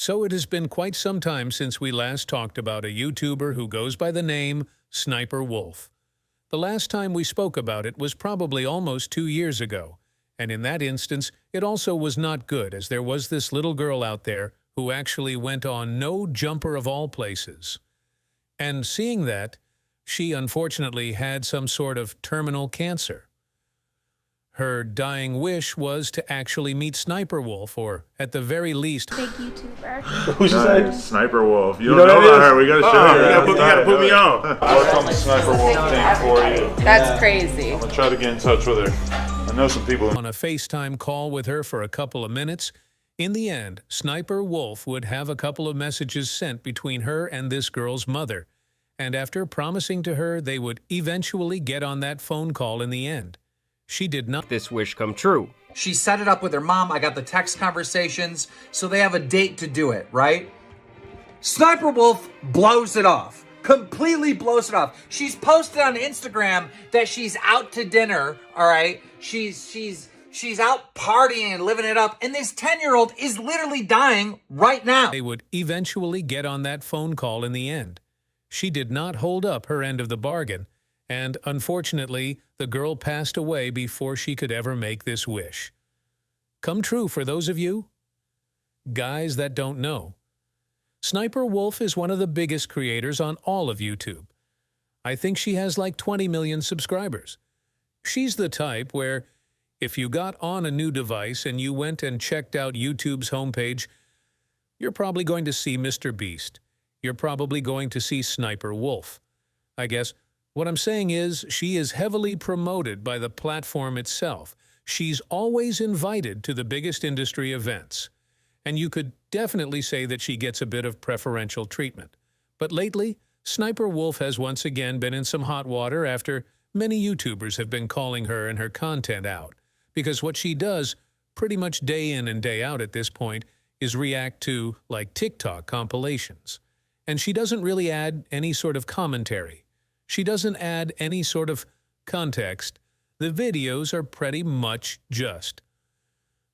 So it has been quite some time since we last talked about a YouTuber who goes by the name SSniperwolf. The last time we spoke about it was probably almost 2 years ago, and in that instance it also was not good, as there was this little girl out there who actually went on No Jumper of all places. And seeing that, she unfortunately had some sort of terminal cancer. Her dying wish was to actually meet SSniperwolf, or at the very least... Big YouTuber. Who's that? SSniperwolf. You don't know about her. We gotta show you. You gotta put me on. Work on the SSniperwolf thing for you. That's crazy. I'm gonna try to get in touch with her. I know some people. On a FaceTime call with her for a couple of minutes. In the end, SSniperwolf would have a couple of messages sent between her and this girl's mother. And after promising to her they would eventually get on that phone call in the end, she did not this wish come true. She set it up with her mom. I got the text conversations, so they have a date to do it, right? SSniperwolf blows it off. Completely blows it off. She's posted on Instagram that she's out to dinner, all right? She's out partying and living it up, and this 10-year-old is literally dying right now. They would eventually get on that phone call in the end. She did not hold up her end of the bargain, and unfortunately, the girl passed away before she could ever make this wish. Come true for those of you guys that don't know. SSniperwolf is one of the biggest creators on all of YouTube. I think she has like 20 million subscribers. She's the type where if you got on a new device and you went and checked out YouTube's homepage, you're probably going to see Mr. Beast. You're probably going to see SSniperwolf. I guess what I'm saying is she is heavily promoted by the platform itself. She's always invited to the biggest industry events. And you could definitely say that she gets a bit of preferential treatment. But lately, SSniperwolf has once again been in some hot water after many YouTubers have been calling her and her content out. Because what she does pretty much day in and day out at this point is react to, like, TikTok compilations. And she doesn't really add any sort of commentary. She doesn't add any sort of context. The videos are pretty much just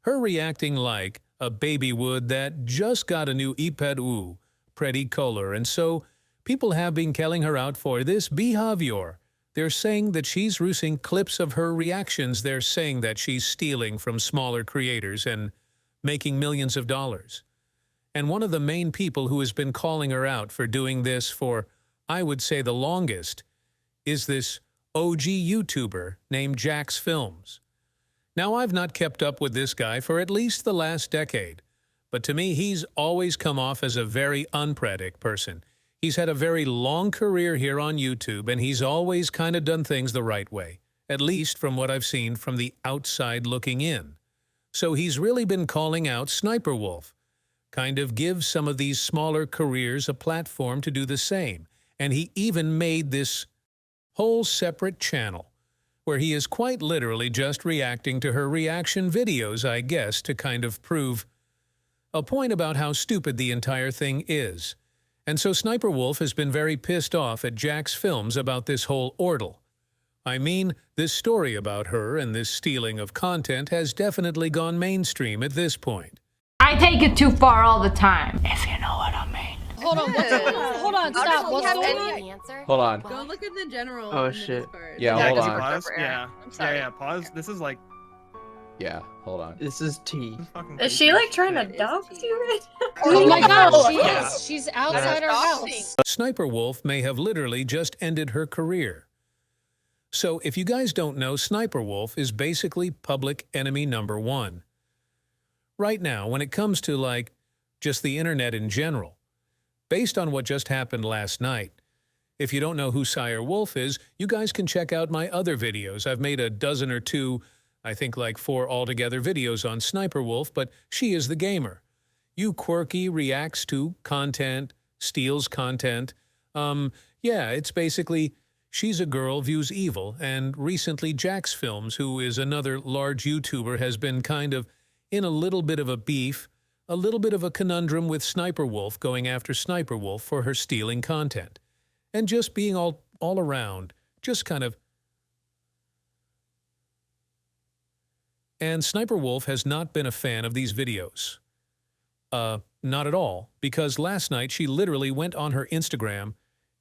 her reacting like a baby would that just got a new iPad pretty color, and so people have been calling her out for this behavior. They're saying that she's using clips of her reactions. They're saying that she's stealing from smaller creators and making millions of dollars. And one of the main people who has been calling her out for doing this for, I would say, the longest, is this OG YouTuber named Jax Films. Now, I've not kept up with this guy for at least the last decade, but to me, he's always come off as a very unpredictable person. He's had a very long career here on YouTube, and he's always kind of done things the right way, at least from what I've seen from the outside looking in. So he's really been calling out SSniperwolf, kind of gives some of these smaller careers a platform to do the same. And he even made this whole separate channel where he is quite literally just reacting to her reaction videos, I guess, to kind of prove a point about how stupid the entire thing is. And so SSniperwolf has been very pissed off at Jax Films about this whole ordeal. I mean, this story about her and this stealing of content has definitely gone mainstream at this point. I take it too far all the time, if you know what I mean. Hold on, hold on, stop. What's going on? Hold on. Go look at the general. Oh shit. Yeah, Yeah, hold on. Pause. Yeah. I'm sorry. Yeah, pause. This is like. Yeah, hold on. This is T. Is she like trying to dox you right now? Oh my god, she Yeah. is. She's outside her house. SSniperwolf may have literally just ended her career. So if you guys don't know, SSniperwolf is basically public enemy number one. Right now, when it comes to, like, just the internet in general, based on what just happened last night, if you don't know who SSniperwolf is, you guys can check out my other videos. I've made a dozen or two, I think like 4 altogether videos on SSniperwolf, but she is the gamer. You quirky reacts to content, steals content. Yeah, it's basically, she's a girl, views evil, and recently Jax Films, who is another large YouTuber, has been kind of in a little bit of a beef, a little bit of a conundrum with SSniperwolf, going after SSniperwolf for her stealing content. And just being all around, just kind of... And SSniperwolf has not been a fan of these videos. not at all, because last night she literally went on her Instagram,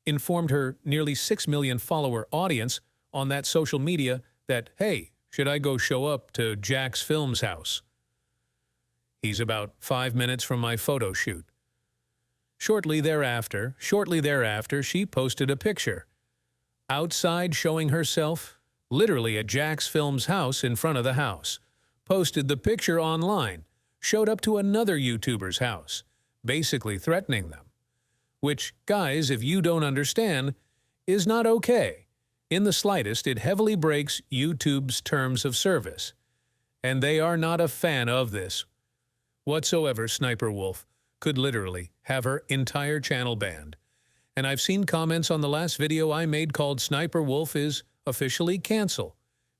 informed her nearly 6 million follower audience on that social media that, hey, should I go show up to Jack's Films house? He's about 5 minutes from my photo shoot. Shortly thereafter, she posted a picture. Outside showing herself, literally at Jack's Films house in front of the house. Posted the picture online, showed up to another YouTuber's house, basically threatening them. Which, guys, if you don't understand, is not okay. In the slightest, it heavily breaks YouTube's terms of service. And they are not a fan of this whatsoever. SSSniperwolf could literally have her entire channel banned. And I've seen comments on the last video I made called SSSniperwolf is officially cancel.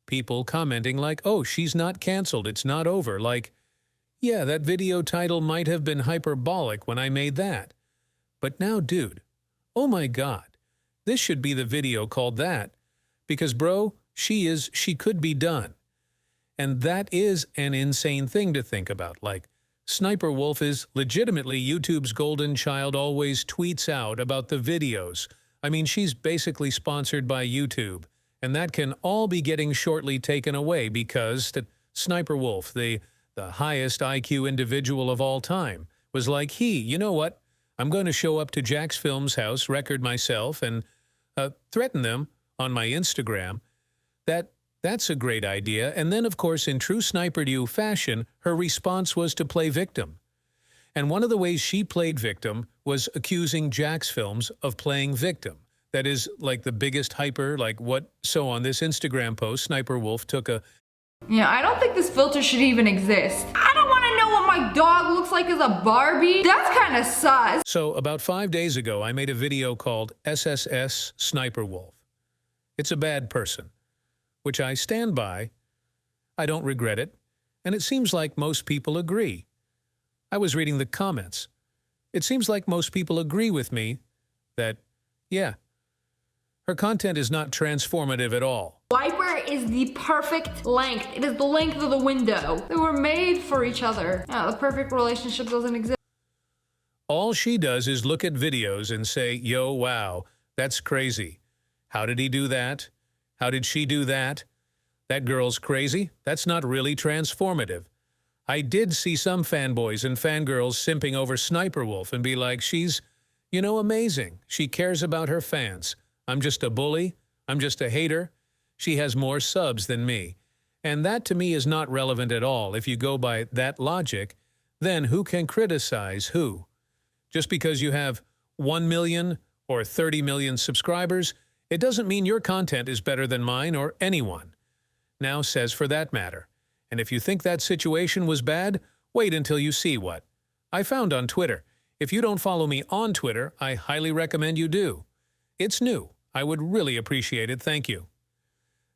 People commenting like, oh, she's not canceled, it's not over. Like, yeah, that video title might have been hyperbolic when I made that. But now, dude, oh my God, this should be the video called that. Because, bro, she could be done. And that is an insane thing to think about. Like, SSSniperwolf is legitimately YouTube's golden child, always tweets out about the videos. I mean, she's basically sponsored by YouTube. And that can all be getting shortly taken away because SSSniperwolf, the highest IQ individual of all time, was like, you know what? I'm going to show up to Jack's Films house, record myself, and threaten them on my Instagram. That's a great idea. And then, of course, in true SSniperDu fashion, her response was to play victim. And one of the ways she played victim was accusing Jack's Films of playing victim. That is like the biggest hyper, like what? So on this Instagram post, SSSniperwolf took a... Yeah, I don't think this filter should even exist. I don't want to know what my dog looks like as a Barbie. That's kind of sus. So about 5 days ago, I made a video called SSSniperwolf. It's a bad person, which I stand by. I don't regret it. And it seems like most people agree. I was reading the comments. It seems like most people agree with me that, yeah, her content is not transformative at all. Wiper is the perfect length. It is the length of the window. They were made for each other. Yeah, the perfect relationship doesn't exist. All she does is look at videos and say, yo, wow, that's crazy. How did he do that? How did she do that? That girl's crazy. That's not really transformative. I did see some fanboys and fangirls simping over SSSniperwolf and be like, she's, you know, amazing. She cares about her fans. I'm just a bully. I'm just a hater. She has more subs than me. And that to me is not relevant at all. If you go by that logic, then who can criticize who? Just because you have 1 million or 30 million subscribers, it doesn't mean your content is better than mine or anyone. Now says for that matter. And if you think that situation was bad, wait until you see what I found on Twitter. If you don't follow me on Twitter, I highly recommend you do. It's new. I would really appreciate it. Thank you.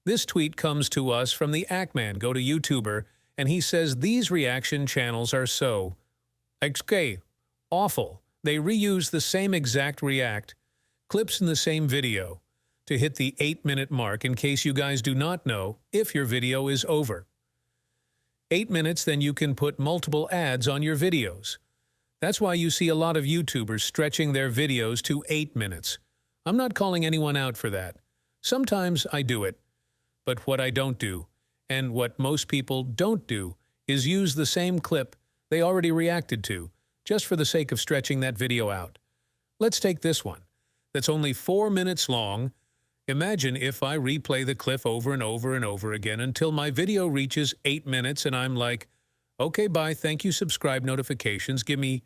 This tweet comes to us from the Ackman, go to YouTuber, and he says these reaction channels are so awful. They reuse the same exact react clips in the same video to hit the 8-minute mark in case you guys do not know if your video is over. 8 minutes, then you can put multiple ads on your videos. That's why you see a lot of YouTubers stretching their videos to 8 minutes. I'm not calling anyone out for that. Sometimes I do it. But what I don't do, and what most people don't do, is use the same clip they already reacted to, just for the sake of stretching that video out. Let's take this one. That's only 4 minutes long. Imagine if I replay the clip over and over and over again until my video reaches 8 minutes and I'm like, okay, bye, thank you, subscribe, notifications, give me